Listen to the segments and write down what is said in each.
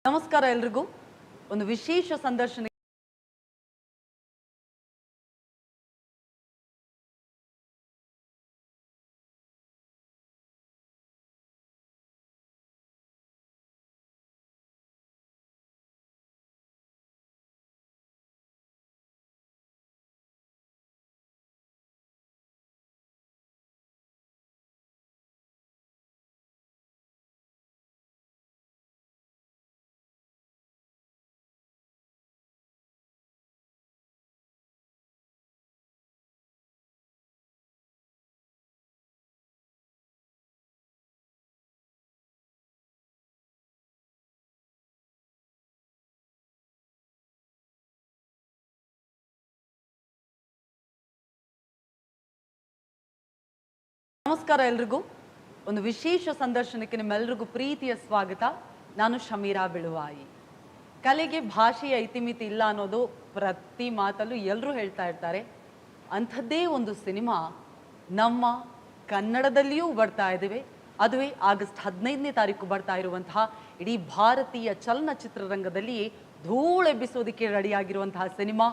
ನಮಸ್ಕಾರ ಎಲ್ರಿಗೂ. ಒಂದು ವಿಶೇಷ ಸಂದರ್ಶನ. ನಮಸ್ಕಾರ ಎಲ್ರಿಗೂ. ಒಂದು ವಿಶೇಷ ಸಂದರ್ಶನಕ್ಕೆ ನಿಮ್ಮೆಲ್ಲರಿಗೂ ಪ್ರೀತಿಯ ಸ್ವಾಗತ. ನಾನು ಶಮೀರಾ ಬಿಳುವಾಯಿ. ಕಲೆಗೆ ಭಾಷೆಯ ಇತಿಮಿತಿ ಇಲ್ಲ ಅನ್ನೋದು ಪ್ರತಿ ಮಾತಲ್ಲೂ ಎಲ್ಲರೂ ಹೇಳ್ತಾ ಇರ್ತಾರೆ. ಅಂಥದ್ದೇ ಒಂದು ಸಿನಿಮಾ ನಮ್ಮ ಕನ್ನಡದಲ್ಲಿಯೂ ಬರ್ತಾ ಇದ್ದೇವೆ. ಅದುವೇ ಆಗಸ್ಟ್ 15ನೇ ತಾರೀಕು ಬರ್ತಾ ಇರುವಂತಹ ಇಡೀ ಭಾರತೀಯ ಚಲನಚಿತ್ರರಂಗದಲ್ಲಿ ಧೂಳೆಬ್ಬಿಸೋದಕ್ಕೆ ರೆಡಿಯಾಗಿರುವಂತಹ ಸಿನಿಮಾ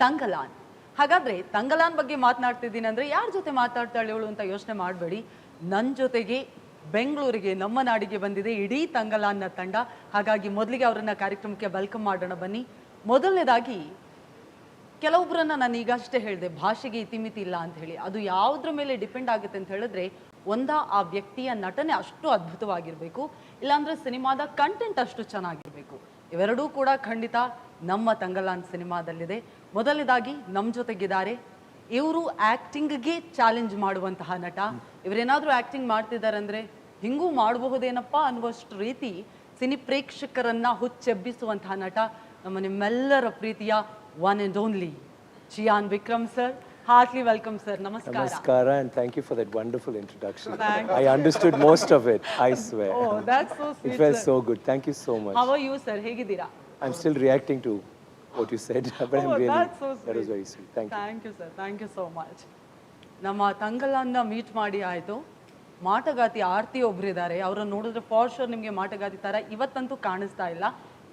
ತಂಗಲಾನ್. ಹಾಗಾದ್ರೆ ತಂಗಲಾನ್ ಬಗ್ಗೆ ಮಾತನಾಡ್ತಿದ್ದೀನಿ ಅಂದ್ರೆ ಯಾರ ಜೊತೆ ಮಾತಾಡ್ತಾಳೆ ಇವಳು ಅಂತ ಯೋಚನೆ ಮಾಡಬೇಡಿ. ನನ್ನ ಜೊತೆಗೆ ಬೆಂಗಳೂರಿಗೆ, ನಮ್ಮ ನಾಡಿಗೆ ಬಂದಿದೆ ಇಡೀ ತಂಗಲಾನ್ನ ತಂಡ. ಹಾಗಾಗಿ ಮೊದಲಿಗೆ ಅವರನ್ನ ಕಾರ್ಯಕ್ರಮಕ್ಕೆ ವೆಲ್ಕಮ್ ಮಾಡೋಣ ಬನ್ನಿ. ಮೊದಲನೇದಾಗಿ ಕೆಲವೊಬ್ಬರನ್ನ ನಾನು ಈಗಷ್ಟೇ ಹೇಳಿದೆ, ಭಾಷೆಗೆ ಇತಿಮಿತಿ ಇಲ್ಲ ಅಂತ ಹೇಳಿ. ಅದು ಯಾವುದ್ರ ಮೇಲೆ ಡಿಪೆಂಡ್ ಆಗುತ್ತೆ ಅಂತ ಹೇಳಿದ್ರೆ, ಆ ವ್ಯಕ್ತಿಯ ನಟನೆ ಅಷ್ಟು ಅದ್ಭುತವಾಗಿರಬೇಕು, ಇಲ್ಲಾಂದ್ರೆ ಸಿನಿಮಾದ ಕಂಟೆಂಟ್ ಅಷ್ಟು ಚೆನ್ನಾಗಿರ್ಬೇಕು. ಇವೆರಡೂ ಕೂಡ ಖಂಡಿತ ನಮ್ಮ ತಂಗಲಾನ್ ಸಿನಿಮಾದಲ್ಲಿದೆ. ಮೊದಲನೇದಾಗಿ ನಮ್ಮ ಜೊತೆಗಿದ್ದಾರೆ, ಇವರು ಆ್ಯಕ್ಟಿಂಗ್ಗೆ ಚಾಲೆಂಜ್ ಮಾಡುವಂತಹ ನಟ. ಇವರೇನಾದರೂ ಆ್ಯಕ್ಟಿಂಗ್ ಮಾಡ್ತಿದ್ದಾರೆ ಅಂದರೆ ಹಿಂಗೂ ಮಾಡಬಹುದೇನಪ್ಪ ಅನ್ನುವಷ್ಟು ರೀತಿ ಸಿನಿ ಪ್ರೇಕ್ಷಕರನ್ನ ಹುಚ್ಚೆಬ್ಬಿಸುವಂತಹ ನಟ, ನಿಮ್ಮೆಲ್ಲರ ಪ್ರೀತಿಯ one and only ಚಿಯಾನ್ Vikram sir. Heartily welcome, sir. Namaskara. Namaskara, and thank you for that wonderful introduction. I understood most of it, I swear. Oh, that's so sweet. It felt so good. Thank you so much. How are you, sir? Hegidira? I'm still reacting to what you said, but I'm really. That's so sweet. That was very sweet. Thank you. Thank you, sir. Thank you so much. ನಮ್ಮ ತಂಗಲಾನ್ನ meet ಮಾಡಿ ಆಯಿತು. ಮಾಟಗಾತಿ ಆರ್ತಿ ಒಬ್ಬರಿದ್ದಾರೆ, ಅವರನ್ನು ನೋಡಿದ್ರೆ for sure ನಿಮಗೆ ಮಾಟಗಾತಿ ಥರ ಇವತ್ತಂತೂ ಕಾಣಿಸ್ತಾ ಇಲ್ಲ.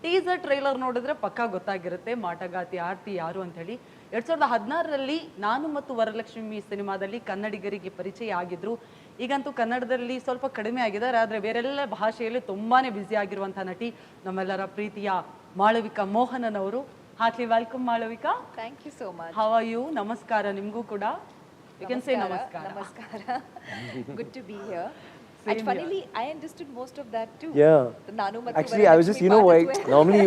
Teaser trailer ನೋಡಿದ್ರೆ ಪಕ್ಕಾ ಗೊತ್ತಾಗಿರುತ್ತೆ ಮಾಟಗಾತಿ ಆರ್ತಿ ಯಾರು ಅಂತ ಹೇಳಿ. 2016ರಲ್ಲಿ ನಾನು ಮತ್ತು ವರಲಕ್ಷ್ಮಿ ಸಿನಿಮಾದಲ್ಲಿ ಕನ್ನಡಿಗರಿಗೆ ಪರಿಚಯ ಆಗಿದ್ರು. ಈಗಂತೂ ಕನ್ನಡದಲ್ಲಿ ಸ್ವಲ್ಪ ಕಡಿಮೆ ಆಗಿದ್ದಾರೆ, ಆದರೆ ಬೇರೆಲ್ಲ ಭಾಷೆಯಲ್ಲಿ ತುಂಬಾ ಬ್ಯುಸಿ ಆಗಿರುವಂಥ ನಟಿ ನಮ್ಮೆಲ್ಲರ ಪ್ರೀತಿಯ ಮಾಳವಿಕಾ ಮೋಹನನ್ ಅವರು. Heartily welcome Malavika. Thank you so much. How are you? ನಮಸ್ಕಾರ ನಿಮಗೂ ಕೂಡ. ಯು ಕ್ಯಾನ್ ಸೇ ನಮಸ್ಕಾರ. ನಮಸ್ಕಾರ. Good to be here. And funnily, I understood most of that too. Yeah. Actually, I was just, why normally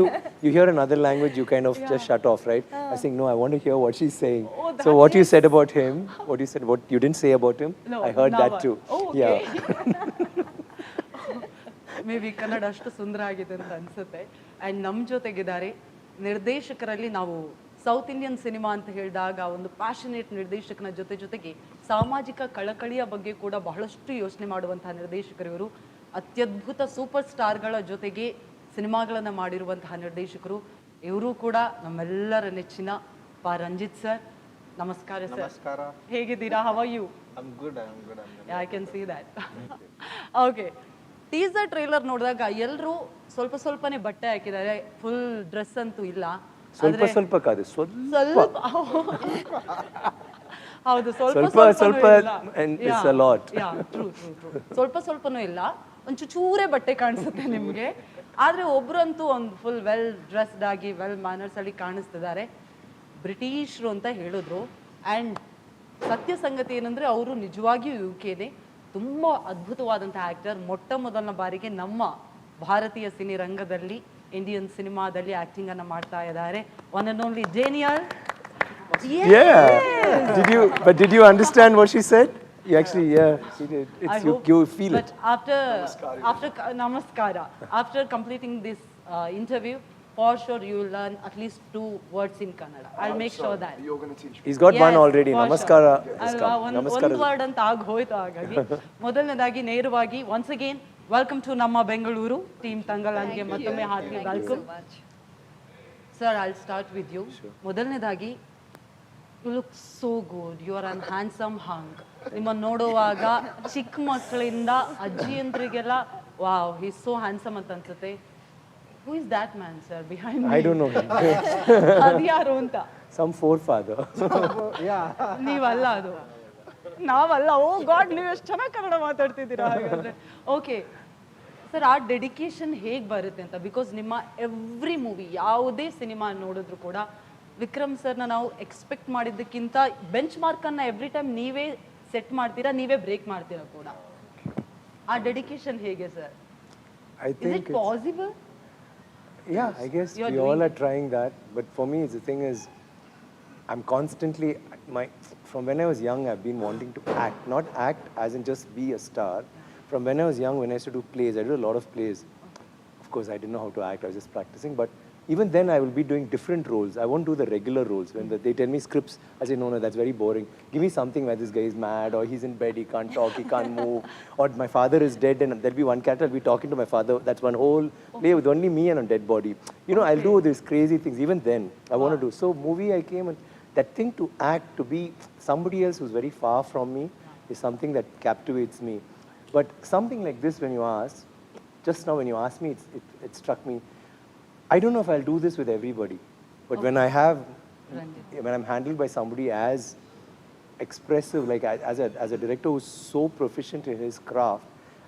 you hear another language, you kind of just shut off, right? I was saying, no, I want to hear what she's saying. So what you said about him, what you didn't say about him, no, I heard that too. Oh, okay. Yeah. Maybe Kannada ಅಷ್ಟು ಸುಂದರ ಆಗಿದೆ ಅಂತ ಅನ್ಸುತ್ತೆ. And ನಮ್ಮ ಜೊತೆಗಿದ್ದಾರೆ ನಿರ್ದೇಶಕರಲ್ಲಿ. ನಾವು south Indian cinema ಅಂತ ಹೇಳಿದಾಗ ಒಂದು ಪ್ಯಾಷನೇಟ್ ನಿರ್ದೇಶಕನ ಜೊತೆಗೆ ಸಾಮಾಜಿಕ ಕಳಕಳಿಯ ಬಗ್ಗೆ ಕೂಡ ಬಹಳಷ್ಟು ಯೋಚನೆ ಮಾಡುವಂತಹ ನಿರ್ದೇಶಕರು ಇವರು. ಅತ್ಯದ್ಭುತ ಸೂಪರ್ ಸ್ಟಾರ್ಗಳ ಜೊತೆಗೆ ಸಿನಿಮಾಗಳನ್ನು ಮಾಡಿರುವಂತಹ ನಿರ್ದೇಶಕರು ಇವರು ಕೂಡ. ನಮ್ಮೆಲ್ಲರ ನೆಚ್ಚಿನ ರಂಜಿತ್ ಸರ್. ನಮಸ್ಕಾರ ಸರ್. ನಮಸ್ಕಾರ. ಹೇಗಿದ್ದೀರಾ? How are you? I'm good. I can see that. Okay, teaser trailer ನೋಡಿದಾಗ ಎಲ್ಲರೂ ಸ್ವಲ್ಪನೇ ಬಟ್ಟೆ ಹಾಕಿದ್ದಾರೆ, ಫುಲ್ ಡ್ರೆಸ್ ಅಂತೂ ಇಲ್ಲ. ಸ್ವಲ್ಪ ಕಾದು ಸ್ವಲ್ಪ ಹೌದು, ಸ್ವಲ್ಪನೂ ಇಲ್ಲ, ಒಂದು ಚೂರೇ ಬಟ್ಟೆ ಕಾಣಿಸುತ್ತೆ ನಿಮಗೆ. ಆದ್ರೆ ಒಬ್ರಂತೂ ಒಂದು ಫುಲ್ ವೆಲ್ ಡ್ರೆಸ್ಡ್ ಆಗಿ ವೆಲ್ ಮ್ಯಾನರ್ಸ್ ಅಲ್ಲಿ ಕಾಣಿಸ್ತಿದ್ದಾರೆ. ಬ್ರಿಟಿಷರು ಅಂತ ಹೇಳಿದ್ರು. ಆ್ಯಂಡ್ ಸತ್ಯ ಸಂಗತಿ ಏನಂದ್ರೆ ಅವರು ನಿಜವಾಗಿಯೂ ಯುಕೆನೇ ತುಂಬಾ ಅದ್ಭುತವಾದಂತಹ ಆಕ್ಟರ್. ಮೊಟ್ಟ ಮೊದಲನ ಬಾರಿಗೆ ನಮ್ಮ ಭಾರತೀಯ ಸಿನಿರಂಗದಲ್ಲಿ, ಇಂಡಿಯನ್ ಸಿನಿಮಾದಲ್ಲಿ ಆಕ್ಟಿಂಗ್ ಅನ್ನ ಮಾಡ್ತಾ ಇದ್ದಾರೆ. One and only Deniel. Yeah. Did you understand what she said? You actually, she did. It's you feel but it. After namaskara, after completing this interview, for sure you will learn at least 2 words in Kannada. I'll make sure that. You're going to teach me. He's got one already. Namaskara. One word ಅಂತ ಆಗೋಯ್ತು. ಹಾಗಾಗಿ ಮೊದಲನೇದಾಗಿ ನೇರವಾಗಿ once again welcome to ನಮ್ಮ Bengaluru team ತಂಗಲಾನ್ಗೆ ಮತ್ತೊಮ್ಮೆ heartly welcome. Sir, I'll start with you. ಮೊದಲನೇದಾಗಿ you look so good. You are an handsome hunk. ನಿಮ್ಮನ್ನು ನೋಡುವಾಗ ಚಿಕ್ಕ ಮಕ್ಕಳಿಂದ ಅಜ್ಜಿಯಂದ್ರಿಗೆಲ್ಲ ವಾವ್, ಹಿ ಸೋ ಹ್ಯಾಂಡ್ಸಮ್ ಅಂತ ಅನ್ಸುತ್ತೆ. Who is that man, sir, behind me? I don't know him. ಅದು ಯಾರು ಅಂತ Some forefather. ನೀವಲ್ಲ ಅದು, ನಾವಲ್ಲ. ಓ ಗಾಡ್, ನೀವು ಎಷ್ಟು ಚೆನ್ನಾಗಿ ಕನ್ನಡ ಮಾತಾಡ್ತಿದ್ದೀರಾ ಹಾಗಾದ್ರೆ. ಓಕೆ ಸರ್, ಆ ಡೆಡಿಕೇಶನ್ ಹೇಗೆ ಬರುತ್ತೆ ಅಂತ, ಬಿಕಾಸ್ ನಿಮ್ಮ ಎವ್ರಿ ಮೂವಿ, ಯಾವುದೇ ಸಿನಿಮಾ ನೋಡಿದ್ರು ಕೂಡ ವಿಕ್ರಮ್ ಸರ್ನ ನಾವು ಎಕ್ಸ್ಪೆಕ್ಟ್ ಮಾಡಿದ್ದಕ್ಕಿಂತ ಬೆಂಚ್ ಮಾರ್ಕನ್ನು ಎವ್ರಿ ಟೈಮ್ ನೀವೇ ಸೆಟ್ ಮಾಡ್ತೀರಾ, ನೀವೇ ಬ್ರೇಕ್ ಮಾಡ್ತೀರಾ ಕೂಡ. ಆ ಡೆಡಿಕೇಶನ್ ಹೇಗೆ sir? I Is think it possible? yeah, I guess You're we doing all are trying that. But for me, the thing is, I'm constantly, from when I was young, I've been wanting to act. Not act as in just be a star. From when I was young, when I used to do plays, I did a lot of plays. Of course, I didn't know how to act, I was just practicing. But even then, I will be doing different roles. I won't do the regular roles. When they tell me scripts, I say, no, that's very boring. Give me something where this guy is mad, or he's in bed, he can't talk, he can't move, or my father is dead, and there'll be one character, I'll be talking to my father. That's one whole play with only me and a dead body. You know, I'll do these crazy things. Even then, I want to do. So movie, I came, and that thing to act, to be somebody else who's very far from me, is something that captivates me. But something like this, when you ask, just now when you asked me, it struck me. I don't know if I'll do this with everybody, but when I'm handled by somebody as expressive, like as a director who's so proficient in his craft,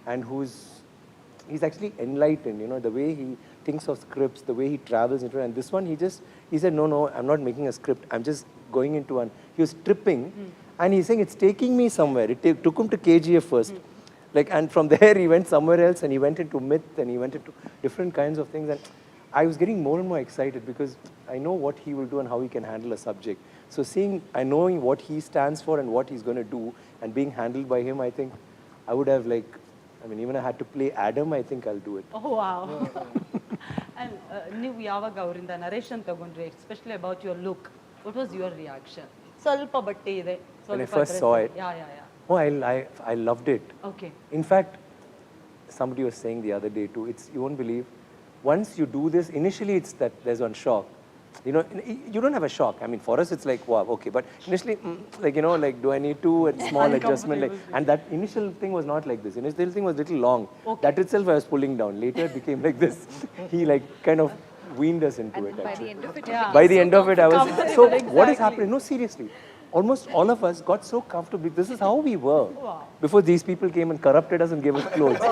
and he's actually enlightened, you know, the way he thinks of scripts, the way he travels into it. And this one, he said, no, I'm not making a script, I'm just going into one. He was tripping, and he's saying, it's taking me somewhere. It took him to KGF first. Like, and from there he went somewhere else, and he went into myth, and he went into different kinds of things. And I was getting more and more excited because I know what he will do and how he can handle a subject. So knowing what he stands for and what he's going to do, and being handled by him, I think I would have even I had to play Adam, I think I'll do it. Oh wow. And ನೀವು ಯಾವಾಗ ಅವರಿಂದ narration ತಗೊಂಡ್ರಿ, especially about your look, what was your reaction? ಸ್ವಲ್ಪ ಬಟ್ಟೆ ಇದೆ, When I first saw it, oh, I loved it. Okay. In fact, somebody was saying the other day too, you won't believe, once you do this, initially it's that there's one shock. You know, you don't have a shock. I mean, for us it's like, wow, okay. But initially, do I need to, a small adjustment, and that initial thing was not like this. Initial thing was a little long. Okay. That itself I was pulling down. Later it became like this. He kind of weaned us into it. By the end of it, By the end of it, I was, so what is happening? No, seriously. Almost all of us got so comfortable. This is how we were before these people came and corrupted us and gave us clothes.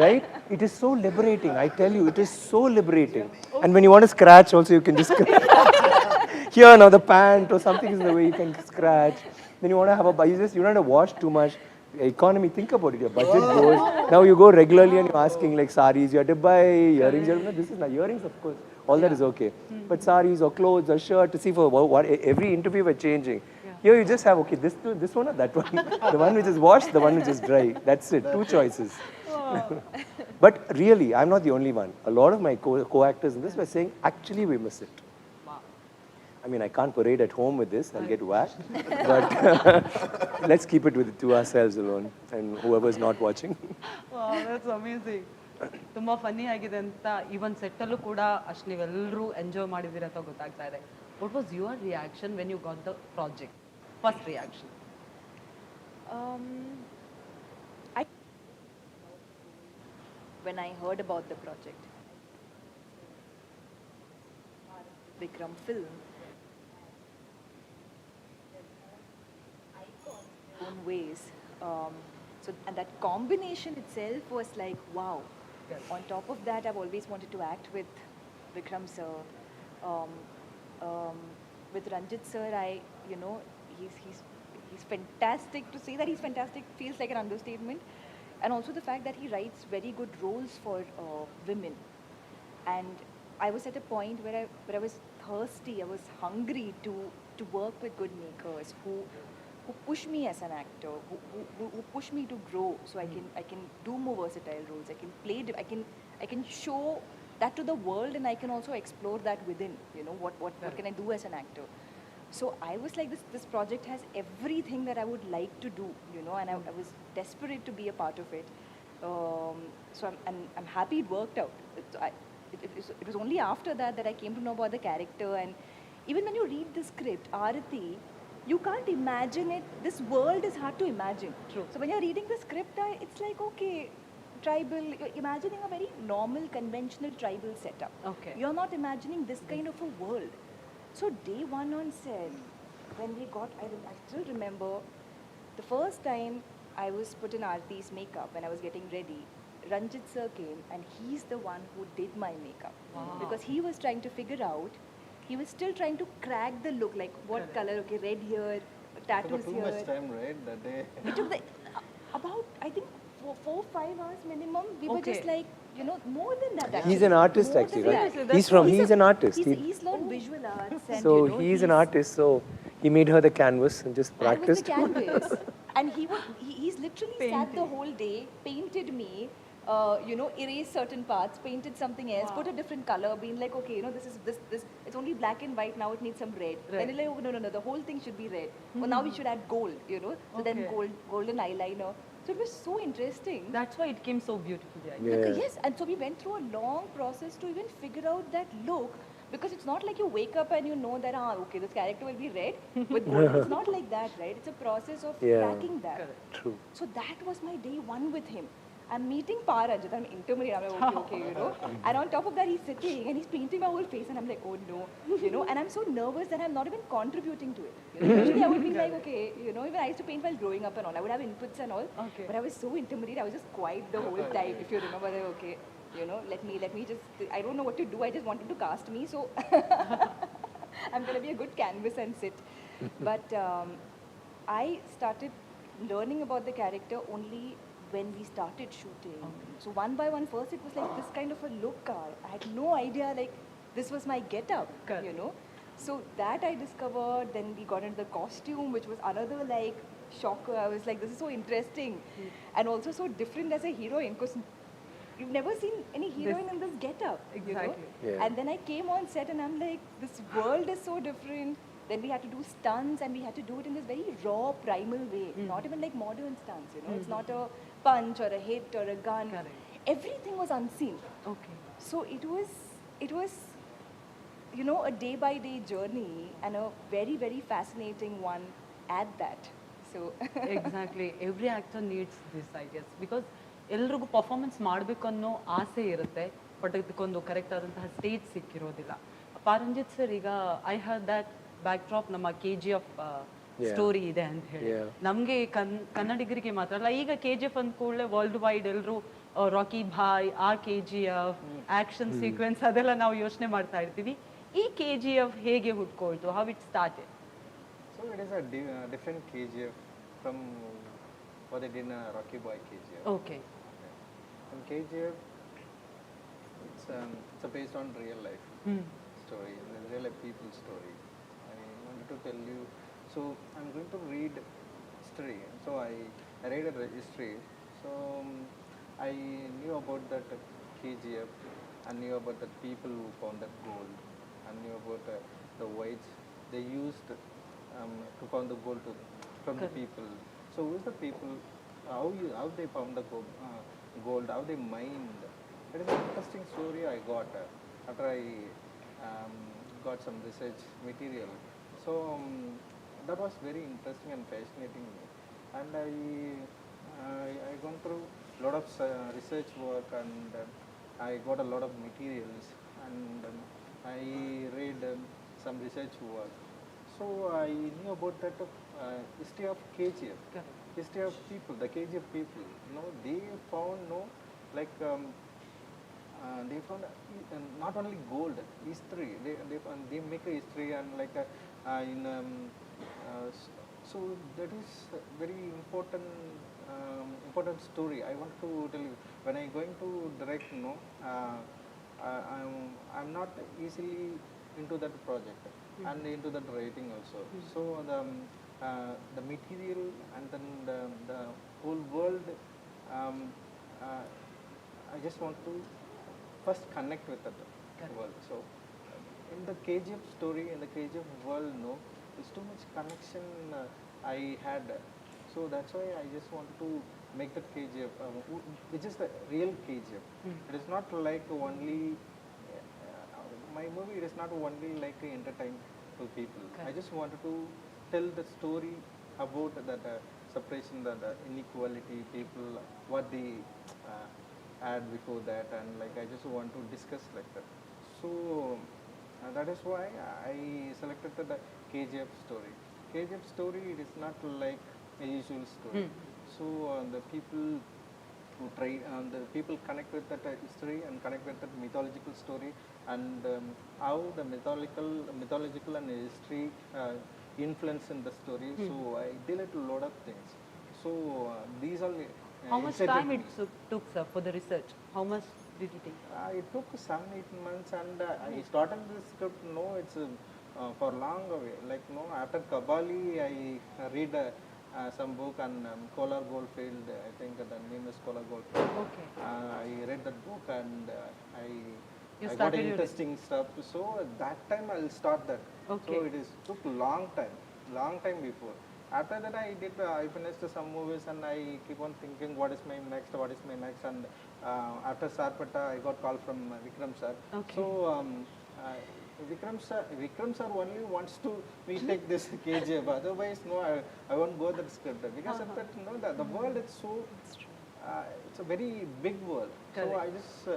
Right? It is so liberating. I tell you, it is so liberating. And when you want to scratch also, you can just scratch. Here now, the pant or something is in the way you can scratch. Then you want to have you don't have to wash too much. Economy, think about it. Your budget goes. Now you go regularly and you're asking like saris, you have to buy earrings. No, this is not earrings, of course. All that is okay. But saris or clothes or shirt, to see for what every interview we're changing. Here you just have, okay, this one or that one. The one which is washed, the one which is dry. That's it. Two choices. But really, I'm not the only one. A lot of my co-actors in this were saying, actually, we miss it. Wow. I mean, I can't parade at home with this. I'll get whacked. But let's keep it to ourselves alone, and whoever's not watching. Wow, that's amazing. ತುಂಬ funny ಆಗಿದೆ ಅಂತ even ಸೆಟ್ಟಲ್ಲೂ ಕೂಡ ಅಷ್ಟು ನೀವೆಲ್ಲರೂ enjoy ಮಾಡಿದ್ದೀರ ಅಂತ ಗೊತ್ತಾಗ್ತಾ ಇದೆ. What was your reaction when you got the project? First reaction. When I heard about the project, Vikram film, own ways. And that combination itself was like, wow. Yes. On top of that, I've always wanted to act with Vikram sir. With Ranjit sir, he's fantastic. To say that he's fantastic feels like an understatement. And also the fact that he writes very good roles for women. And I was at a point where I was thirsty, I was hungry to work with good makers who push me as an actor, who push me to grow, so I can do more versatile roles. I can play. I can show that to the world, and I can also explore that within. You know, what can I do as an actor? So I was like, this project has everything that I would like to do. You know, and I was desperate to be a part of it. So I'm happy it worked out. It was only after that I came to know about the character, and even when you read the script, Arati, you can't imagine it. This world is hard to imagine. True. So when you're reading the script, it's like, okay, tribal, you're imagining a very normal, conventional tribal setup. Okay. You're not imagining this kind of a world. So day one on set, when we got, I still remember the first time I was put in Aarti's makeup when I was getting ready. Ranjit sir came and he's the one who did my makeup. Wow. Because he was trying to figure out, he was still trying to crack the look, like what Correct. color, okay, red here, tattoos too here. much time, right? That day. It took about, I think, 4-5 hours minimum. We were just Okay. like, you know, more than that. He's actually. an artist More actually, than right? that. Seriously, He's an artist. He's learned visual arts. And, So you know, he's an artist, so he made her the canvas and just I was practiced. the canvas. And he's literally sat the Painting. whole day, painted me, you know, erased certain parts, painted something else, put a different color, being like, okay, you know, this, it's only black and white, now it needs some red. Then you're like, oh, no, the whole thing should be red. Well, now we should add gold, you know, so then Okay. golden eyeliner. So it was so interesting. That's why it came so beautifully. I guess. Yeah. Because, yes, and so we went through a long process to even figure out that look, because it's not like you wake up and you know that, okay, this character will be red with gold. It's not like that, right? It's a process of Yeah. cracking that. Correct. True. So that was my day one with him. I'm meeting Paranjit, I'm intermediate, I'm like, okay, you know. And on top of that, he's sitting and he's painting my whole face, and I'm like, oh no, you know. And I'm so nervous that I'm not even contributing to it. You know? Usually I would be like, okay, you know, even I used to paint while growing up and all. I would have inputs and all. Okay. But I was so intimidated, I was just quiet the whole time. If you remember, like, okay, you know, let me just, I don't know what to do, I just wanted to cast me, so I'm gonna be a good canvas and sit. But I started learning about the character only when we started shooting. So one by one, first it was like this kind of a look. I had no idea like this was my get-up, Correct. you know. So that I discovered. Then we got into the costume, which was another like shocker. I was like, this is so interesting, and also so different as a heroine, because you've never seen any heroine in this get-up. You know? Exactly. Yeah. And then I came on set and I'm like, this world is so different. Then we had to do stunts and we had to do it in this very raw, primal way. Not even like modern stunts, you know. It's not a punch or a hit or a gun. Correct. Everything was unseen. Okay. So it was, you know, a day-by-day journey and a very, very fascinating one at that. So Eexactly. Every actor needs this, I guess. Because ಎಲ್ರಿಗೂ performance ಮಾಡಬೇಕು ಅನ್ನೋ ಆಸೆ ಇರುತ್ತೆ but ಇದಕ್ಕೊಂದು correct ಆದಂತಹ stage ಸಿಕ್ಕಿರೋದಿಲ್ಲ. Pa. Ranjith sir, ಈಗ I heard that back drop ನಮ್ಮ KGF story ಇದೆ ಅಂತ ಹೇಳಿ. Yeah. ನಮಗೆ ಕನ್ನಡಿಗರಿಗೆ ಮಾತ್ರ ಅಲ್ಲ, ಈಗ KGF ಅಂದ ಕೂಡಲೇ ವರ್ಲ್ಡ್ ವೈಡ್ ಎಲ್ಲರೂ ರಾಕಿ ಭಾಯ್, ಆ KGF, ಆಕ್ಷನ್ ಸೀಕ್ವೆನ್ಸ್ ಅದೆಲ್ಲ ನಾವು ಯೋಚನೆ ಮಾಡ್ತಾ ಇರ್ತೀವಿ. ಈ KGF ಹೇಗೆ ಹುಟ್ಕೊಳ್ತು? How it started? So it is a different KGF from what they did in Rocky Boy KGF. Okay. In KGF, it's based on real life story, real life people story. I wanted to tell you. So I'm going to read history. So I read a history. So I knew about that KGF. I knew about the people who found that gold. I knew about the whites they used to found the gold from the people. So who's the people? How they found the gold? How they mined? It is an interesting story I got after I got some research material. So that was very interesting and fascinating me. And I gone through a lot of research work, and I got a lot of materials, and I read some research work. So I knew about that history of KGF, history of people, the KGF people. You know, they found like they found not only gold, history. They make a history and like so that is a very important story. I want to tell you, when I going to direct, I'm not easily into that project and into that writing also. So the material and then the whole world, I just want to first connect with that world. So in the KGF story, in the KGF world, there's too much connection I had. So that's why I just want to make that KGF, which is the real KGF. It is not like only my movie. It is not only like entertain to people. I just wanted to tell the story about that separation, the inequality, people, what they ad before that, and like I just want to discuss like that. So that is why I selected the KGF story. KGF story, it is not like a usual story. So the people who try, the people connect with that history and connect with that mythological story, and how the mythological and history influence in the story. So I did a lot of things. So these all How much excited time me. it took, sir, for the research? How much did it take? It took 7-8 months, and I started the script. No, it's for long away. Like no, after Kabali, I read some book on Kolar Goldfield. I think the name is Kolar Goldfield. Okay. I read that book, and You I got started your interesting stuff. So at that time I'll start that. Okay. So it is took long time before. After that I finished some movies, and I keep on thinking what is my next, and after Sarpata I got call from Vikram sir. Okay. So Vikram sir only wants to we take this KGF. Otherwise no, I won't go that script, because of that, no, the world is so. It's a very big world. So I just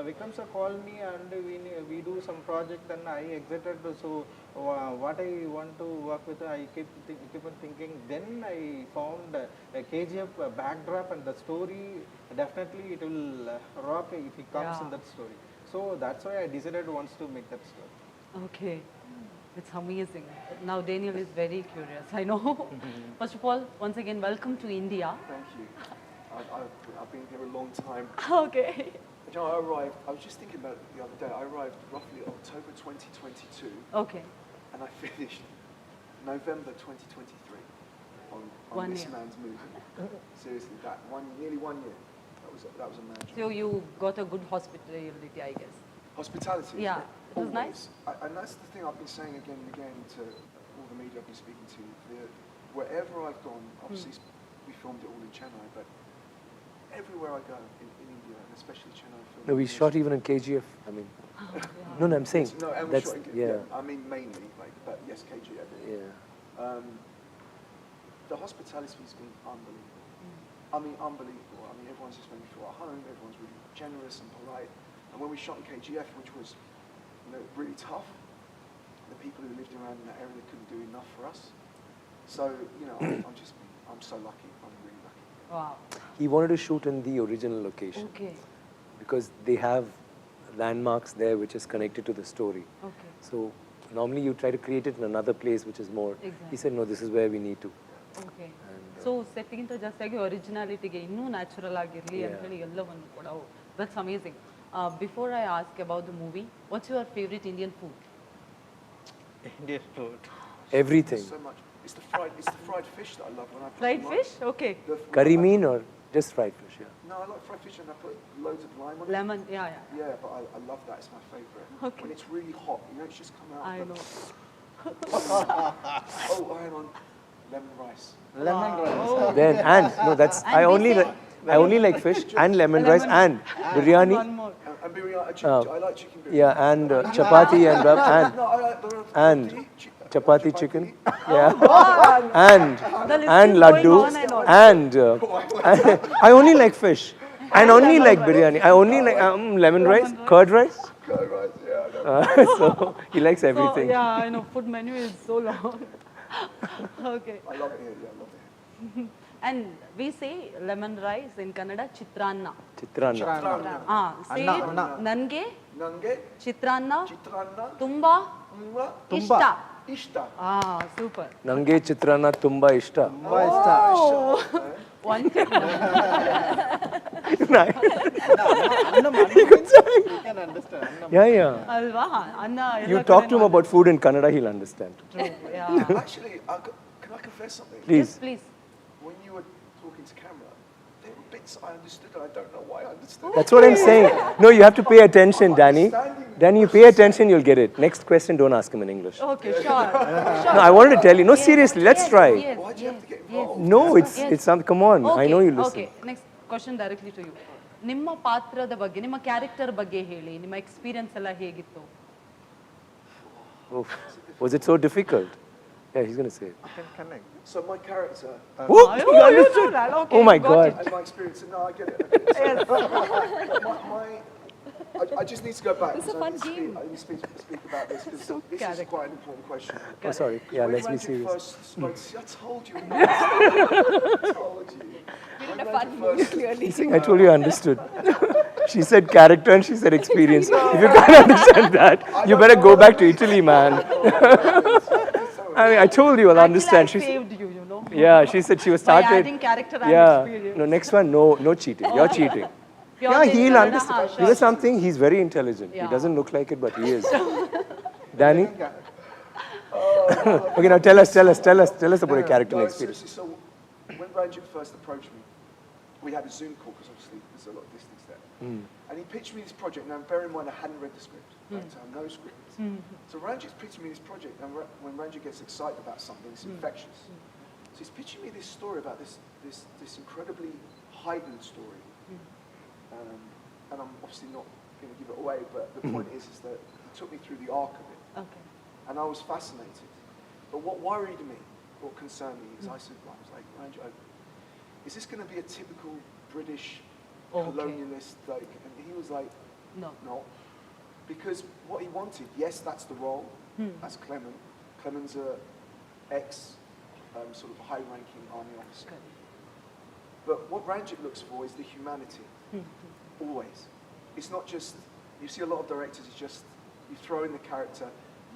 Vikram sir called me, and we do some project, and I exited. So what I want to work with, I keep on thinking. Then I found a KGF backdrop, and the story definitely it will rock if he comes in that story. So that's why I decided once to make that story. Okay. It's amazing. Now Deniel is very curious, I know. First of all, once again, welcome to India. Thank you. I've been here a long time. Okay. You know, I arrived, I was just thinking about it the other day, I arrived roughly October 2022 Okay. and I finished November 2023 on One this year. man's movie. Seriously, nearly 1 year. That was a magic. So you got a good hospitality, I guess. Hospitality. Yeah, it was nice. And that's the thing I've been saying again and again to all the media I've been speaking to. Wherever I've gone, obviously we filmed it all in Chennai, but everywhere I go in India, and especially Chennai, No, we shot even in KGF. I mean, no, I'm saying No, and we that's shot in, yeah. I mean mainly, like, but yes, KGF. Yeah. The hospitality has been unbelievable. I mean, unbelievable. I mean, everyone's just made me feel at home. Everyone's really generous and polite. And when we shot in KGF, which was, really tough, the people who lived around in that area couldn't do enough for us. So, I'm so lucky. I'm really lucky. Wow. He wanted to shoot in the original location Okay. because they have landmarks there which is connected to the story. Okay. So normally you try to create it in another place which is more. Exactly. He said, no, this is where we need to. Okay so ಸೆಟ್ಗಿಂತ ಜಾಸ್ತಿಯಾಗಿ ಒರಿಜಿನಾಲಿಟಿಗೆ ಇನ್ನೂ natural ಆಗಿರಲಿ ಅಂತ ಹೇಳಿ ಎಲ್ಲವನ್ನು ಕೂಡ that's amazing before I ask about the movie what's your favourite Indian food Indian food. Everything. So much. It's the fried fish that I love when I put fried some fish okay Curry mean or just fried fish? Yeah. No, I like fried fish and I put loads of lime on it. Lemon yeah Yeah, but I love that. It's my favourite. Okay. When it's really hot, it's just come out. I of know Oh, hang on. Lemon rice. Lemon rice. Then no, that's I only like fish and lemon rice and biryani. One more And biryani. I like chicken biryani. Yeah, and chapati and No, I like the and chapati chicken. Yeah, and The list and is laddu going on and on. and I only like fish and only like biryani. I only like lemon rice, curd rice. Curd rice, yeah. So he likes everything. So, yeah, I know food menu is so long. Okay. I love it here, yeah, I love it here. And we say lemon rice in Kannada chitranna. Chitrana. Say ನನಗೆ Nange, ಚಿತ್ರಾನ್ನ chitranna, ತುಂಬಾ ಇಷ್ಟ. ishta. Super Nange chitrana tumba ishta. One You can understand. Yeah. ಅಲ್ವಾ ಅನ್ನ You talk to him about food in Kannada, he'll understand. Actually, can I confess something? Please. Please When you were talking to camera, there were bits I understood and I don't know why I understood. That's what I'm saying. No, you have to pay attention, Danny. Danny, you pay attention, you'll get it. Next question, don't ask him in English. Okay sure No, I wanted to tell you. No, seriously, let's try. Why do you have to get involved? No, it's something. Come on, I know you listen. Okay next question directly to you ನಿಮ್ಮ ಪಾತ್ರದ ಬಗ್ಗೆ ನಿಮ್ಮ character ಬಗ್ಗೆ ಹೇಳಿ ನಿಮ್ಮ experience ಎಲ್ಲ ಹೇಗಿತ್ತು Oof. Was it so difficult? Yeah, he's gonna say it. You can connect. So my character Oh, you know that. Okay, oh my you got God. and my experience, no, I get it. I just need to go back. This is a because fun game. I need to speak about this because So this character. is quite an important question. Oh, sorry. Yeah, When let's be Ranjit serious. first spoke, see, I told you. I told you. We're in When a Ranjit fun mood, first- clearly. I told you I understood. She said character and she said experience. If you can't understand that, you better go back to Italy, man. I mean, I told you I'll understand. Actually, I She saved you, you know. yeah, she said she was By started. adding character and Yeah. experience. No, next one, no cheating. You're cheating. Pure Yeah, he'll nature, understand. sure, You know sure. something? He's very intelligent. He Yeah. doesn't look like it, but he is. Danny? Okay, now tell us about your character and No, experience. seriously, so when Ranjit first approached me, we had a Zoom call because obviously there's a lot of distance there. And he pitched me this project. Now, bear in mind, I hadn't read the script. Right? So I have no script. So Ranjit's pitching me this project, and when Ranjit gets excited about something, it's infectious. So he's pitching me this story about this incredibly heightened story. And I'm obviously not going to give it away, but the point is that he took me through the arc of it. Okay. And I was fascinated. But what worried me, what concerned me, is I was like, Ranjit, is this going to be a typical British Okay. colonialist? Like, and he was like, No. no. Because what he wanted, yes, that's the role as Clement. Clement's a ex sort of high-ranking army officer. Good. But what Ranjit looks for is the humanity, always. It's not just, you see a lot of directors, it's just, you throw in the character,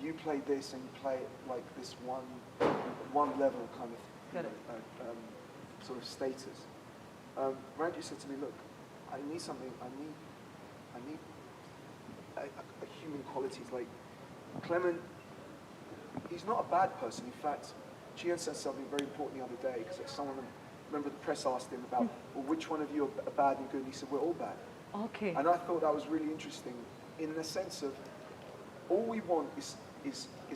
you play this and you play it like this one level kind of Correct. sort of status. Ranjit said to me, look, I need something, I need a human qualities. Like, Clement, he's not a bad person. In fact, Chiyaan said something very important the other day, because someone, remember the press asked him about, well, which one of you are bad and good? And he said, we're all bad. Okay. And I thought that was really interesting in the sense of all we want is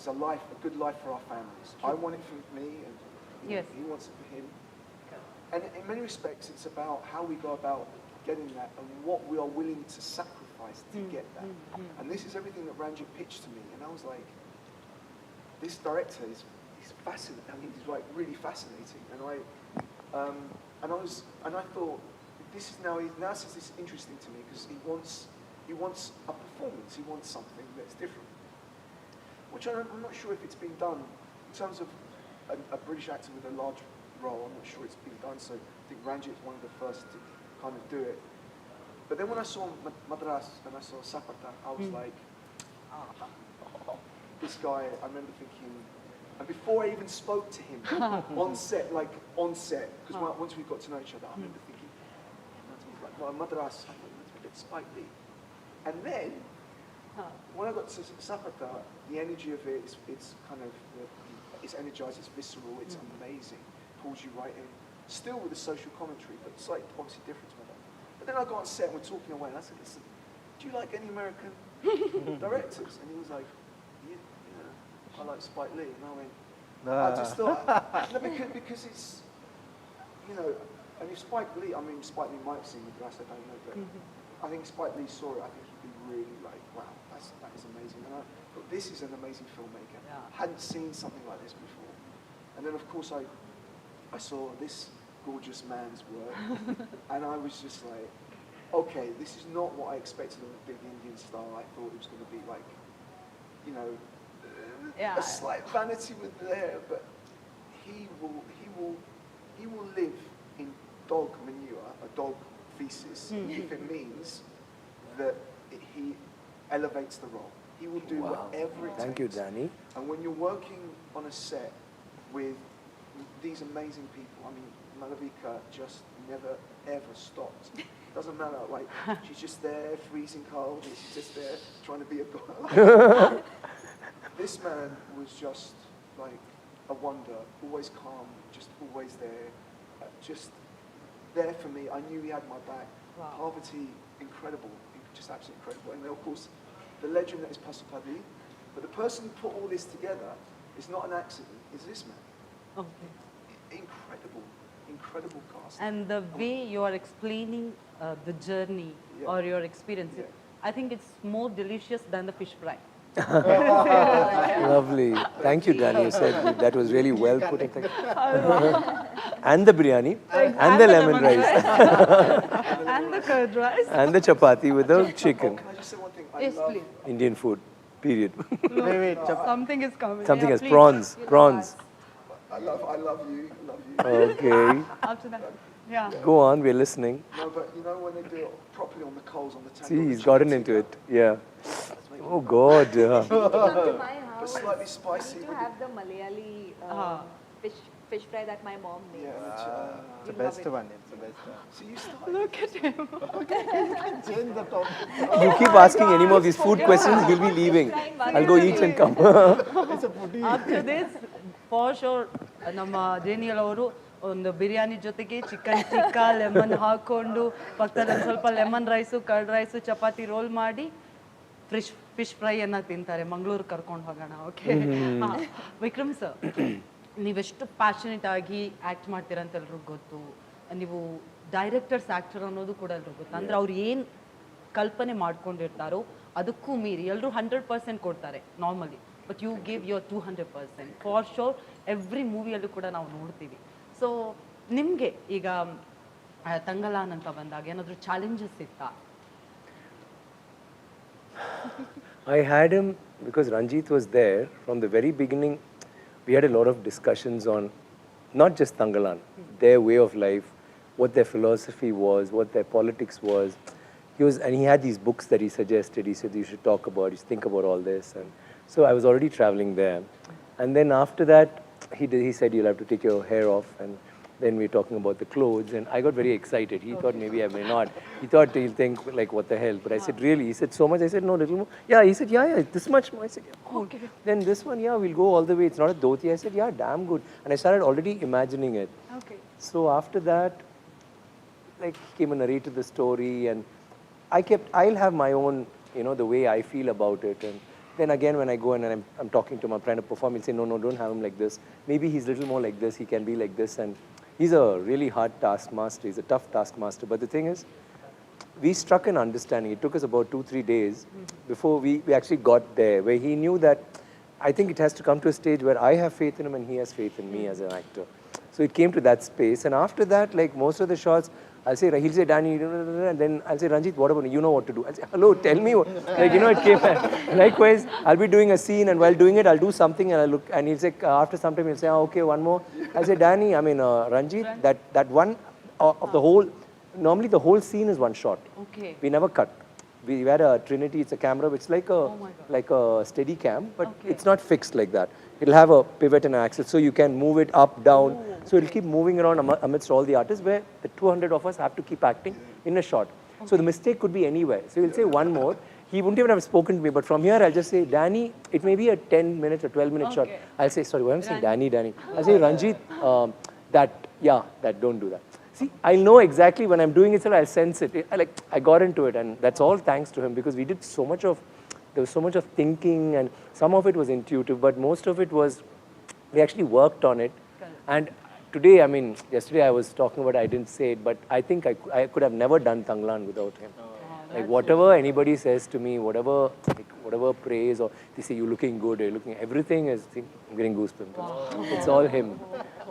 a life, a good life for our families. I want it for me, and you know, Yes. he wants it for him. And in many respects, it's about how we go about getting that and what we are willing to sacrifice to get that. And this is everything that Ranjit pitched to me. And I was like, this director is fascinating. I mean, he's like really fascinating. And I thought, this is now this is interesting to me because he wants a performance. He wants something that's different. Which I'm not sure if it's been done in terms of a British actor with a large role. I'm not sure it's been done. So I think Ranjit's one of the first to kind of do it. But then when I saw Madras and I saw Sapata, I was like, this guy, I remember thinking, and before I even spoke to him on set, because once we got to know each other, I remember thinking, like, Madras, I thought it's a bit Spike Lee. And then, when I got to Sapata, the energy of it, it's kind of, it's energized, it's visceral, it's amazing, pulls you right in. Still with the social commentary, but it's like obviously different to that. But then I got on set and we're talking away, and I said, listen, do you like any American directors? And he was like, yeah, I like Spike Lee. And I went, I just thought, no, because it's, you know, and if Spike Lee, I mean, Spike Lee might have seen Madras, I don't know, but I think Spike Lee saw it, I think he'd be really like, wow, that is amazing. And I thought, this is an amazing filmmaker. Yeah. Hadn't seen something like this before. And then, of course, I saw this gorgeous man's work, and I was just like, okay, this is not what I expected of a big Indian star. I thought it was going to be like, you know, a slight vanity with the hair, but he will live in dog manure, a dog feces, if it means that he elevates the role. He will do whatever it takes. Thank you, Danny. And when you're working on a set with these amazing people, I mean, Malavika just never, ever stopped. Doesn't matter, like, she's just there, freezing cold, and she's just there, trying to be a god. This man was just, like, a wonder, always calm, just always there, just there for me. I knew he had my back. Wow. Parvati, incredible, just absolutely incredible. And then, of course, the legend that is Pasupati, but the person who put all this together is not an accident, is this man. Okay. Incredible cast. And the way you are explaining the journey or your experience, Yeah. I think it's more delicious than the fish fry. Lovely. Thank you, Danny. You said that was really well put. And the biryani, and the lemon rice, And the curd rice. and the chapati with the chicken. Can I just say one thing? Yes, please. Indian food, period. Something is coming. Something Yeah, else. please. Prawns. I love you. Okay. After that. Yeah. Go on, we're listening. No, but you know when they do it properly on the coals on the tandoor. See, he's gotten into it. Yeah. Oh, God. Come to my But house. slightly I spicy. need to have the Malayali fish fry that my mom makes. Yeah. It's the You'll love best it. one. It's the best one. So you started. Look at him. Change the topic. You keep asking any more of these food questions, he'll be leaving. I'll go eat and come. After this, for sure, ನಮ್ಮ Daniel ಅವರು ಒಂದು ಬಿರಿಯಾನಿ ಜೊತೆಗೆ chicken tikka lemon ಹಾಕೊಂಡು ಪಕ್ಕದಲ್ಲಿ ಒಂದು ಸ್ವಲ್ಪ lemon rice curd rice chapati roll ಮಾಡಿ fish ಫ್ರೈಯನ್ನು ತಿಂತಾರೆ. ಮಂಗಳೂರು ಕರ್ಕೊಂಡು ಹೋಗೋಣ. ಓಕೆ. ವಿಕ್ರಮ್ ಸರ್, ನೀವೆಷ್ಟು ಪ್ಯಾಷನೇಟ್ ಆಗಿ ಆ್ಯಕ್ಟ್ ಮಾಡ್ತೀರಾ ಅಂತ ಎಲ್ರಿಗೂ ಗೊತ್ತು. ನೀವು ಡೈರೆಕ್ಟರ್ಸ್ ಆ್ಯಕ್ಟರ್ ಅನ್ನೋದು ಕೂಡ ಎಲ್ರಿಗೂ ಗೊತ್ತು. ಅಂದರೆ ಅವ್ರು ಏನು ಕಲ್ಪನೆ ಮಾಡ್ಕೊಂಡಿರ್ತಾರೋ ಅದಕ್ಕೂ ಮೀರಿ ಎಲ್ಲರೂ 100% ಕೊಡ್ತಾರೆ normally. But you give your 200%. For sure every ಮೂವಿಯಲ್ಲೂ ಕೂಡ ನಾವು ನೋಡ್ತೀವಿ. ಸೊ ನಿಮಗೆ ಈಗ ತಂಗಲಾನ್ ಅಂತ ಬಂದಾಗ ಏನಾದರೂ ಚಾಲೆಂಜಸ್ ಇತ್ತಾ? I had him because Ranjit was there from the very beginning. We had a lot of discussions on not just Thangalaan, their way of life, what their philosophy was, what their politics was. And he had these books that he suggested. He said, you should talk about, you should think about all this. And so I was already traveling there. And then after that, he said, you'll have to take your hair off. And then we were talking about the clothes. And I got very excited. He thought maybe I may not. He thought he'll think, like, what the hell? But I said, really? He said, so much? I said, no, little more. Yeah, he said, yeah, this much more. I said, yeah, cool. Okay. Then this one, yeah, we'll go all the way. It's not a dhoti. I said, yeah, damn good. And I started already imagining it. Okay. So after that, like, he came and narrated the story. And I'll have my own, the way I feel about it. And then again, when I go and I'm talking to him, I'm trying to perform, he'll say, no, don't have him like this. Maybe he's a little more like this. He can be like this. And he's a really hard taskmaster. He's a tough taskmaster. But the thing is, we struck an understanding. It took us about 2-3 days before we actually got there, where he knew that I think it has to come to a stage where I have faith in him and he has faith in me as an actor. So it came to that space. And after that, like most of the shots, he'll say, Danny, and then I'll say, Ranjit, what about you? You know what to do. I'll say, hello, tell me. Like, it came. Likewise, I'll be doing a scene, and while doing it, I'll do something, and I'll look, and he'll say, after some time, he'll say, okay, one more. I'll say, Danny, Ranjit, that one of the whole, normally the whole scene is one shot. Okay. We never cut. We had a Trinity, it's a camera, which is like a steady cam, but it's not fixed like that. It'll have a pivot and an axis, so you can move it up, down. So it'll keep moving around amidst all the artists, where the 200 of us have to keep acting in a shot. So the mistake could be anywhere. So he'll say one more. He wouldn't even have spoken to me, but from here I'll just say, Danny, it may be a 10-minute or 12-minute shot. I'll say, sorry, why am I saying Danny? I'll say, Ranjit, don't do that. See, I'll know exactly when I'm doing it, so I'll sense it. I got into it, and that's all thanks to him, because we did there was so much of thinking, and some of it was intuitive, but most of it was, we actually worked on it. And today, yesterday I was talking about, I didn't say it, but I think I could have never done Thangalaan without him. Whatever anybody says to me, whatever praise, or they say, you're looking good, everything is, I'm getting goosebumps. It's all him.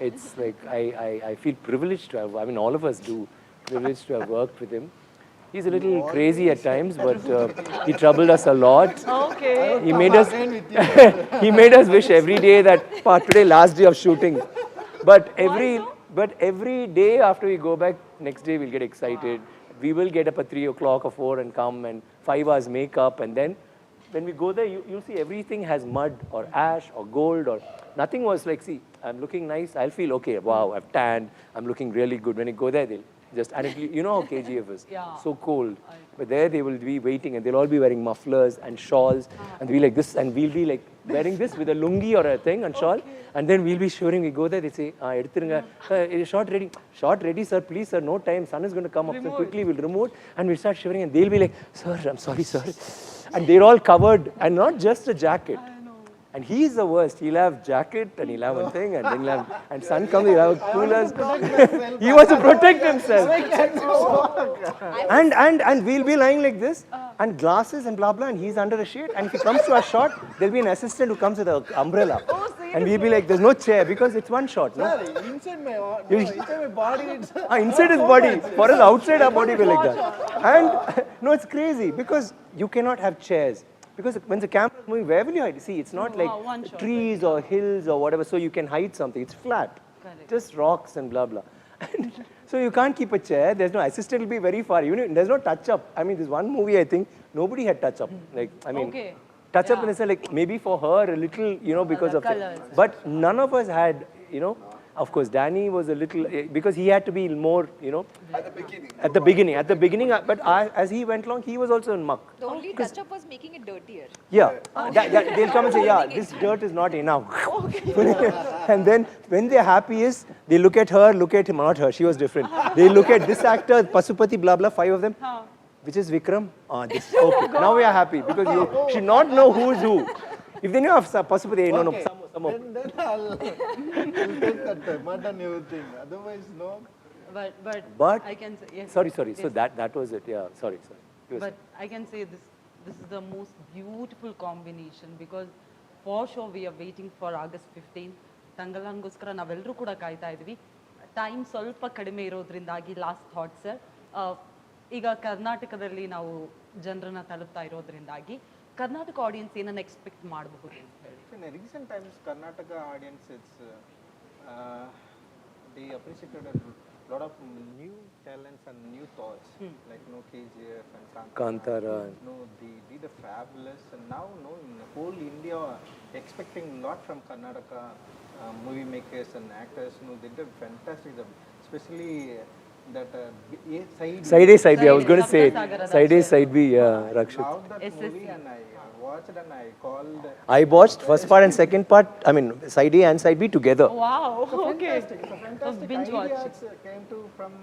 It's like, I feel privileged to have, all of us do, privileged to have worked with him. He's a little crazy at times, but he troubled us a lot. Okay. He made us wish every day that today last day of shooting. But every day after we go back, next day we'll get excited. We will get up at 3 o'clock or 4 and come, and 5 hours makeup, and then when we go there, you'll see everything has mud or ash or gold, or nothing was like, see, I'm looking nice, I'll feel okay, wow, I've tanned, I'm looking really good. When you go there, they'll just, and you know how KGF is, so cold. But there they will be waiting, and they'll all be wearing mufflers and shawls, and they'll be like this, and we'll be like wearing this with a lungi or a thing and shawl, and then we'll be shivering. We go there, they say, shot ready, sir, please, sir, no time, sun is going to come up, so quickly we'll remove, and we'll start shivering, and they'll be like, sir, I'm sorry, sir. And they're all covered, and not just a jacket. And he's the worst. He'll have jacket, and he'll have one thing, and then he'll have, and sun comes, he'll have coolers. He wants to protect himself. And we'll be lying like this, and glasses and blah blah, and he's under a shade. And if he comes to our shot, there'll be an assistant who comes with an umbrella, and we'll be like, "There's no chair because it's one shot." No, Inside my, no, inside my body, it's inside his body. For us, outside our body, we're like that. And no, it's crazy because you cannot have chairs. Because when the camera is moving, where will you hide? See, it's not one like shot, trees or hills or whatever, so you can hide something. It's flat, Correct. just rocks and blah blah. And so you can't keep a chair. There's no assistant will be very far. Even if, there's no touch up. I mean, this one movie I think nobody had touch up. Like I mean, Okay. touch up Yeah. in the sense like maybe for her a little, you know, because of Colours. but none of us had, you know. Of course, Danny was a little because he had to be more, you know, At the beginning. at the beginning. But as he went along, he was also in muck. The only touch up was making it dirtier. Yeah, they'll come and say, yeah, this dirt is not enough. And then when they're happy is, they look at her, look at him, not her, she was different. They look at this actor, Pasupati, blah, blah, 5 of them. Which is Vikram? This, okay, now we are happy because you should not know who's who. If they knew of Pasupati, no, some more. then I'll take that mutton everything. Otherwise, no. But I can say yes. Sorry. So yes. that was it. Yeah, sorry. You were But I can say this is the most beautiful combination because for sure we are waiting for August 15th. ತಂಗಲಾನ್ಗೋಸ್ಕರ ನಾವೆಲ್ಲರೂ ಕೂಡ ಕಾಯ್ತಾ ಇದ್ವಿ. Time ಸ್ವಲ್ಪ ಕಡಿಮೆ ಇರೋದ್ರಿಂದಾಗಿ last thought sir, ಈಗ ಕರ್ನಾಟಕದಲ್ಲಿ ನಾವು ಜನರನ್ನ ತಲುಪ್ತಾ ಇರೋದ್ರಿಂದಾಗಿ ಕರ್ನಾಟಕ ಆಡಿಯನ್ಸ್ ಏನನ್ನ ಎಕ್ಸ್ಪೆಕ್ಟ್ ಮಾಡಬಹುದು ಅಂತ ಹೇಳಿ. In recent times, Karnataka audience, they appreciated a lot of new talents and new thoughts, like KGF and Kantara. No, they did a fabulous, and now in whole India expecting a lot from Karnataka movie makers and actors. They did fantastic job, especially that Side A, Side B. I was going to say Saptasagara Side A, Side B. Yeah, Rakshit. loved that movie, and I watched and I called. I watched first part and second part. I mean, Side A and Side B together. Wow, okay. It's a fantastic binge watch. ideas came from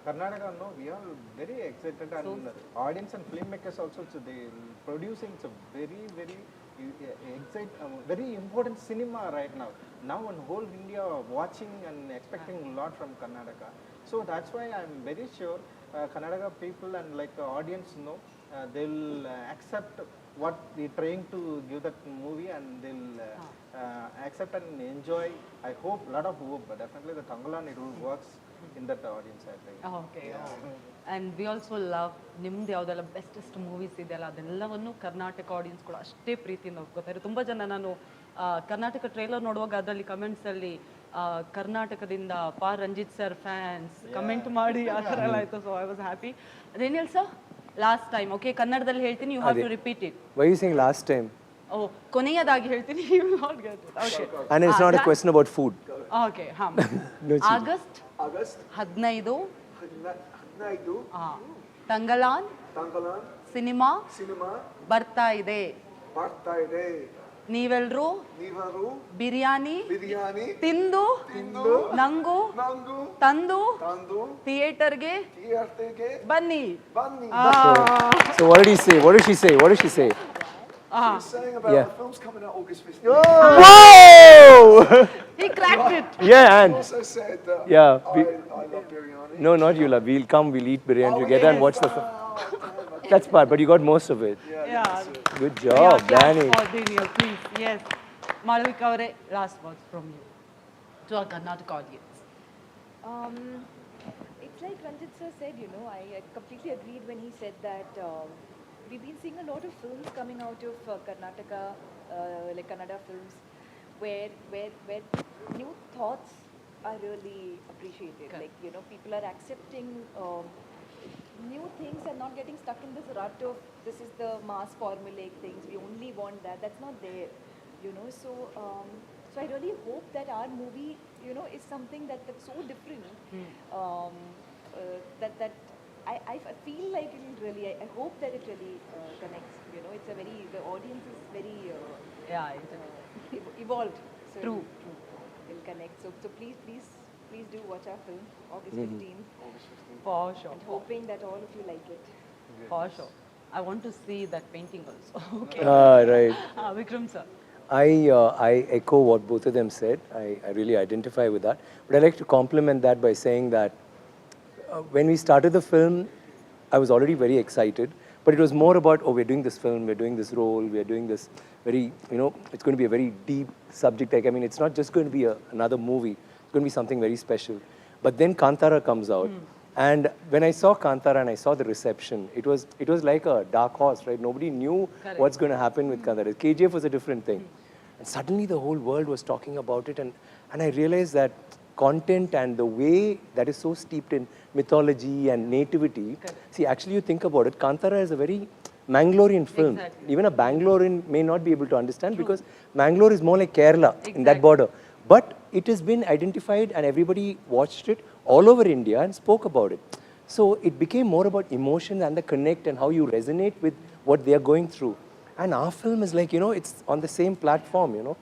Karnataka. No, we are very excited, and audience and filmmakers also. So they producing a very very important cinema right now. Now in whole India watching and expecting a lot from Karnataka. So that's why I'm very sure Karnataka people and like audience they'll accept what we're trying to give that movie, and they'll accept and enjoy. I hope, lot of hope, but definitely the Thangalaan, it will works in that audience, I think. Okay. And we also love ನಿಮ್ದು ಯಾವುದೆಲ್ಲ bestest movies ಇದೆಯಲ್ಲ ಅದೆಲ್ಲವನ್ನು Karnataka audience ಕೂಡ ಅಷ್ಟೇ ಪ್ರೀತಿಯಿಂದ ಒಪ್ಕೋತಾರೆ. ತುಂಬ ಜನ ನಾನು ಕರ್ನಾಟಕ ಟ್ರೇಲರ್ ನೋಡುವಾಗ ಅದರಲ್ಲಿ ಕಮೆಂಟ್ಸಲ್ಲಿ ಕರ್ನಾಟಕದಿಂದ ರಂಜಿತ್ ಸರ್ ಫ್ಯಾನ್ಸ್ ಕಮೆಂಟ್ ಮಾಡಿ ಆ ಥರ ಎಲ್ಲ ಆಯಿತು. So I was happy. Daniel sir, last time okay ಕನ್ನಡದಲ್ಲಿ ಹೇಳ್ತೀನಿ, you have to repeat it. Why are you saying last time? ಓ ಕೊನೆಯದಾಗಿ ಹೇಳ್ತೀನಿ, you will not get it. Okay. And it's not a question about food. Okay ಹಾಂ. No cheating. August August 15 15 Thangalaan Thangalaan cinema cinema ಬರ್ತಾ ಇದೆ. ಬರ್ತಾ ಇದೆ. ನೀವೆಲ್ಲರೂ ನೀವರು ಬಿರಿಯಾನಿ ಬಿರಿಯಾನಿ ತಿಂದು ನಂಗೂ ನಂಗು ತಂದು ತಂದು ಥಿಯೇಟರ್ಗೆ ಥಿಯೇಟರ್ಗೆ ಬನ್ನಿ. ಬನ್ನಿ. So what did he say? What did she say? What did she say? He's saying about Yeah. the film's coming out August 15th. Whoa! He cracked it. Yeah, and He also said that Yeah, I love biryani. no, not you, love. We'll come. We'll eat biryani together and watch the film. That's part, but you got most of it. Yeah. Good job, Danny. For Deniel, please. Yes. Malavika avare, last words from you to our Karnataka audience. It's like Ranjit sir said, I completely agreed when he said that we've been seeing a lot of films coming out of Karnataka, like Kannada films, where new thoughts are really appreciated. Correct. Like, people are accepting new things and not getting stuck in this rut of this is the mass formulaic things. We only want that. That's not there, So, so I really hope that our movie, is something that's so different that I feel like it will really. I hope that it really connects. It's a very the audience is very Yeah, evolved. So True. Will connect. So please do watch our film August 15th. for sure. And hoping that all of you like it. For sure. I want to see that painting also. Okay. Right. Vikram sir. I echo what both of them said. I really identify with that. But I'd like to compliment that by saying that when we started the film, I was already very excited. But it was more about, oh, we're doing this film, we're doing this role, we're doing this very, you know, it's going to be a very deep subject. Like, I mean, it's not just going to be another movie. It's going to be something very special. But then Kantara comes out. And when I saw Kantara and I saw the reception, it was like a dark horse, right? Nobody knew what's going to happen with Kantara. KGF was a different thing. And suddenly the whole world was talking about it. And I realized that content and the way that is so steeped in mythology and nativity. See, actually you think about it, Kantara is a very Mangalorean film. Exactly. Even a Bangalorean may not be able to understand because Mangalore is more like Kerala in that border. But it has been identified and everybody watched it all over India and spoke about it. So it became more about emotion and the connect and how you resonate with what they are going through. And our film is like, you know, it's on the same platform, you know.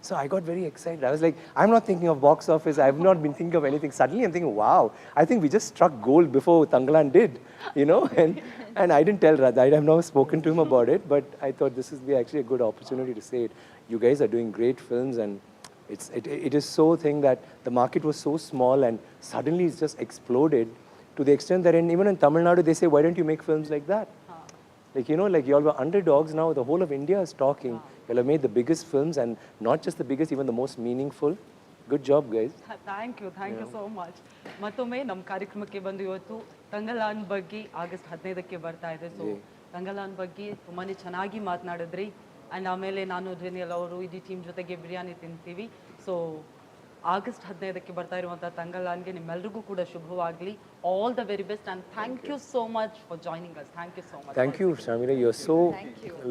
So I got very excited. I was like, I'm not thinking of box office. I've not been thinking of anything. Suddenly I'm thinking, wow, I think we just struck gold before Thangalaan did, you know. And I didn't tell Raj. I have never spoken to him about it, but I thought this would be actually a good opportunity to say it. You guys are doing great films, and it is so thing that the market was so small and suddenly it's just exploded to the extent that even in Tamil Nadu, they say, why don't you make films like that? Like, you know, like you all were underdogs. Now the whole of India is talking. You all have made the biggest films, and not just the biggest, even the most meaningful. Good job, guys. Thank you so much. ಮತ್ತೊಮ್ಮೆ ನಮ್ಮ ಕಾರ್ಯಕ್ರಮಕ್ಕೆ ಬಂದು ಇವತ್ತು ತಂಗಲಾನ್ ಬಗ್ಗೆ August 15ಕ್ಕೆ ಬರ್ತಾ ಇದೆ. So ತಂಗಲಾನ್ ಬಗ್ಗೆ ತುಂಬಾನೇ ಚೆನ್ನಾಗಿ ಮಾತನಾಡಿದ್ರಿ. ಆ್ಯಂಡ್ ಆಮೇಲೆ ನಾನು ಡೆನಿಯಲ್ ಅವರು ಇಡೀ ಟೀಮ್ ಜೊತೆಗೆ ಬಿರಿಯಾನಿ ತಿಂತೀವಿ. ಸೊ ಆಗಸ್ಟ್ 15ಕ್ಕೆ ಬರ್ತಾ ಇರುವಂಥ ತಂಗಲಾನ್ಗೆ ನಿಮ್ಮೆಲ್ಲರಿಗೂ ಕೂಡ ಶುಭವಾಗಲಿ. All the very best and thank you so much for joining us. Thank you so much. Thank you, Shamira. You're so,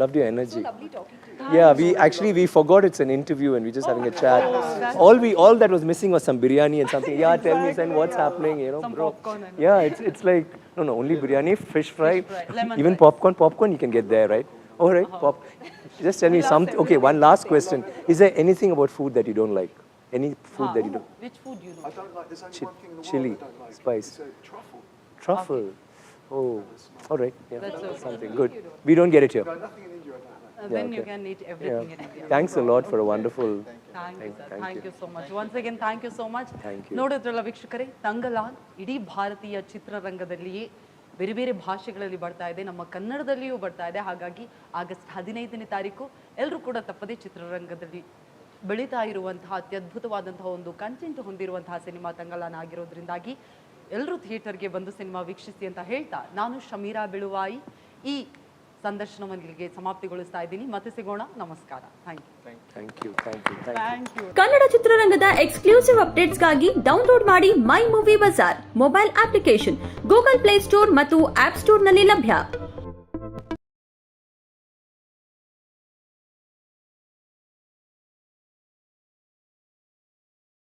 loved your energy. So lovely talking to you. Yeah, we forgot it's an interview and we're just having a chat. All that was missing was some biryani and something. Yeah, tell me, son, what's happening, you know, Some bro. popcorn and Yeah, it's like, no, only biryani, fish fry, lemon even rice. popcorn you can get there, right? All right, Just tell me something. Okay, one last question. Is there anything about food that you don't like? Any food that you don't? Which food you I don't like, there's only one thing in the Chili, world I don't like. spice. It's a truffle. Truffle. Oh, all right. Yeah, That's okay. something good. We don't get it here. No, nothing in India I don't like. Then you okay. can eat everything in India. Thanks a lot for a wonderful. Thank you sir. Thank thank you. You so much. Once again thank you so much. Thank you. ನೋಡಿದ್ರಲ್ಲ ವೀಕ್ಷಕರೇ, ತಂಗಲಾನ್ ಇಡೀ ಭಾರತೀಯ ಚಿತ್ರರಂಗದಲ್ಲಿಯೇ ಬೇರೆ ಬೇರೆ ಭಾಷೆಗಳಲ್ಲಿ ಬರ್ತಾ ಇದೆ, ನಮ್ಮ ಕನ್ನಡದಲ್ಲಿಯೂ ಬರ್ತಾ ಇದೆ. ಹಾಗಾಗಿ ಆಗಸ್ಟ್ 15ನೇ ತಾರೀಕು ಎಲ್ಲರೂ ಕೂಡ ತಪ್ಪದೇ ಚಿತ್ರರಂಗದಲ್ಲಿ ಬೆಳೀತಾ ಇರುವಂತಹ ಅತ್ಯದ್ಭುತವಾದಂತಹ ಒಂದು ಕಂಟೆಂಟ್ ಹೊಂದಿರುವಂತಹ ಸಿನಿಮಾ ತಂಗಲಾನ್ ಆಗಿರೋದ್ರಿಂದಾಗಿ ಎಲ್ಲರೂ ಥಿಯೇಟರ್ಗೆ ಬಂದು ಸಿನಿಮಾ ವೀಕ್ಷಿಸಿ ಅಂತ ಹೇಳ್ತಾ ನಾನು ಶಮೀರಾ ಬಿಳುವಾಯಿ ಈ ಸಂದರ್ಶನವನ್ನಿಗೆ ಸಮಾಪ್ತಿಗೊಳಿಸ್ತಾ ಇದ್ದೀನಿ. ಮತ್ತೆ ಸಿಗೋಣ. ನಮಸ್ಕಾರ. Thank you. Thank you. Kannada ಚಿತ್ರರಂಗದ ಎಕ್ಸ್ಕ್ಲೂಸಿವ್ ಅಪ್ಡೇಟ್ಸ್ಗಾಗಿ ಡೌನ್ಲೋಡ್ ಮಾಡಿ My Movie Bazaar mobile application Google Play store ಮತ್ತು ಆಪ್ ಸ್ಟೋರ್ನಲ್ಲಿ ಲಭ್ಯ.